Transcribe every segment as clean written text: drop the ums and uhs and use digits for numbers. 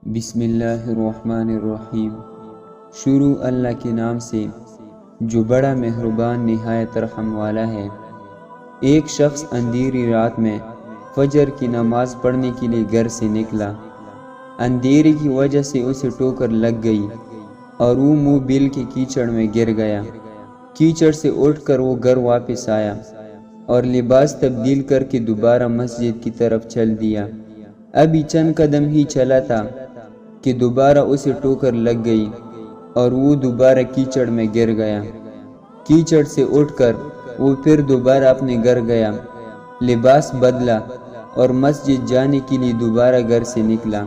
بسم اللہ الرحمن الرحیم۔ شروع اللہ کے نام سے جو بڑا مہربان نہایت رحم والا ہے۔ ایک شخص اندھیری رات میں فجر کی نماز پڑھنے کے لیے گھر سے نکلا۔ اندھیرے کی وجہ سے اسے ٹھوکر لگ گئی اور وہ منہ بل کے کیچڑ میں گر گیا۔ کیچڑ سے اٹھ کر وہ گھر واپس آیا اور لباس تبدیل کر کے دوبارہ مسجد کی طرف چل دیا۔ ابھی چند قدم ہی چلا تھا کہ دوبارہ اسے ٹھوکر لگ گئی اور وہ دوبارہ کیچڑ میں گر گیا۔ کیچڑ سے اٹھ کر وہ پھر دوبارہ اپنے گھر گیا، لباس بدلا اور مسجد جانے کے لیے دوبارہ گھر سے نکلا۔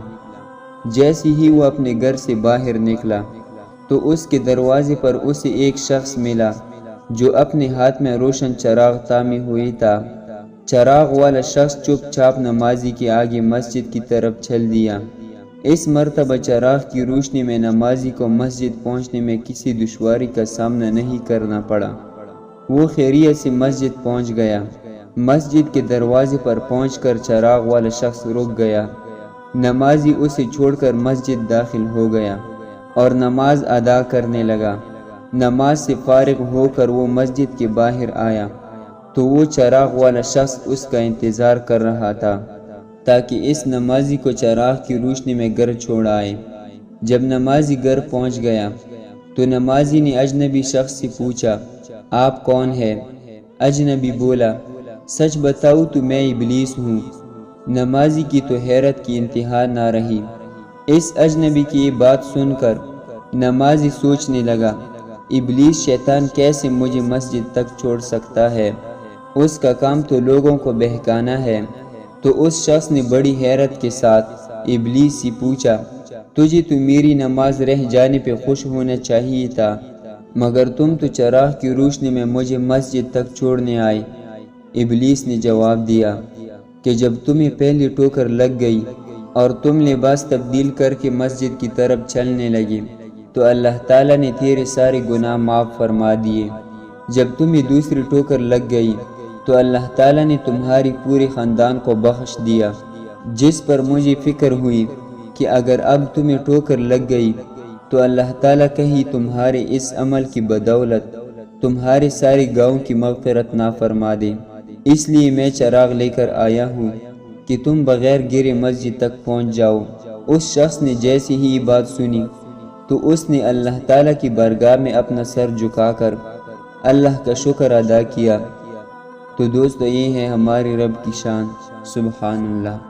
جیسے ہی وہ اپنے گھر سے باہر نکلا تو اس کے دروازے پر اسے ایک شخص ملا جو اپنے ہاتھ میں روشن چراغ تھامے ہوئے تھا۔ چراغ والا شخص چپ چاپ نمازی کے آگے مسجد کی طرف چل دیا۔ اس مرتبہ چراغ کی روشنی میں نمازی کو مسجد پہنچنے میں کسی دشواری کا سامنا نہیں کرنا پڑا۔ وہ خیریت سے مسجد پہنچ گیا۔ مسجد کے دروازے پر پہنچ کر چراغ والا شخص رک گیا۔ نمازی اسے چھوڑ کر مسجد داخل ہو گیا اور نماز ادا کرنے لگا۔ نماز سے فارغ ہو کر وہ مسجد کے باہر آیا تو وہ چراغ والا شخص اس کا انتظار کر رہا تھا تاکہ اس نمازی کو چراغ کی روشنی میں گھر چھوڑ آئے۔ جب نمازی گھر پہنچ گیا تو نمازی نے اجنبی شخص سے پوچھا، آپ کون ہے؟ اجنبی بولا، سچ بتاؤ تو میں ابلیس ہوں۔ نمازی کی تو حیرت کی انتہا نہ رہی۔ اس اجنبی کی یہ بات سن کر نمازی سوچنے لگا، ابلیس شیطان کیسے مجھے مسجد تک چھوڑ سکتا ہے؟ اس کا کام تو لوگوں کو بہکانا ہے۔ تو اس شخص نے بڑی حیرت کے ساتھ ابلیس سے پوچھا، تجھے تو میری نماز رہ جانے پہ خوش ہونا چاہیے تھا، مگر تم تو چراغ کی روشنی میں مجھے مسجد تک چھوڑنے آئے۔ ابلیس نے جواب دیا کہ جب تمہیں پہلی ٹھوکر لگ گئی اور تم لباس تبدیل کر کے مسجد کی طرف چلنے لگے تو اللہ تعالیٰ نے تیرے سارے گناہ معاف فرما دیے۔ جب تمہیں دوسری ٹھوکر لگ گئی تو اللہ تعالیٰ نے تمہاری پورے خاندان کو بخش دیا، جس پر مجھے فکر ہوئی کہ اگر اب تمہیں ٹھوکر لگ گئی تو اللہ تعالیٰ کہیں تمہارے اس عمل کی بدولت تمہارے سارے گناہوں کی مغفرت نہ فرما دے، اس لیے میں چراغ لے کر آیا ہوں کہ تم بغیر گرے مسجد تک پہنچ جاؤ۔ اس شخص نے جیسے ہی یہ بات سنی تو اس نے اللہ تعالیٰ کی بارگاہ میں اپنا سر جھکا کر اللہ کا شکر ادا کیا۔ تو دوستو، یہ ہے ہمارے رب کی شان، سبحان اللہ۔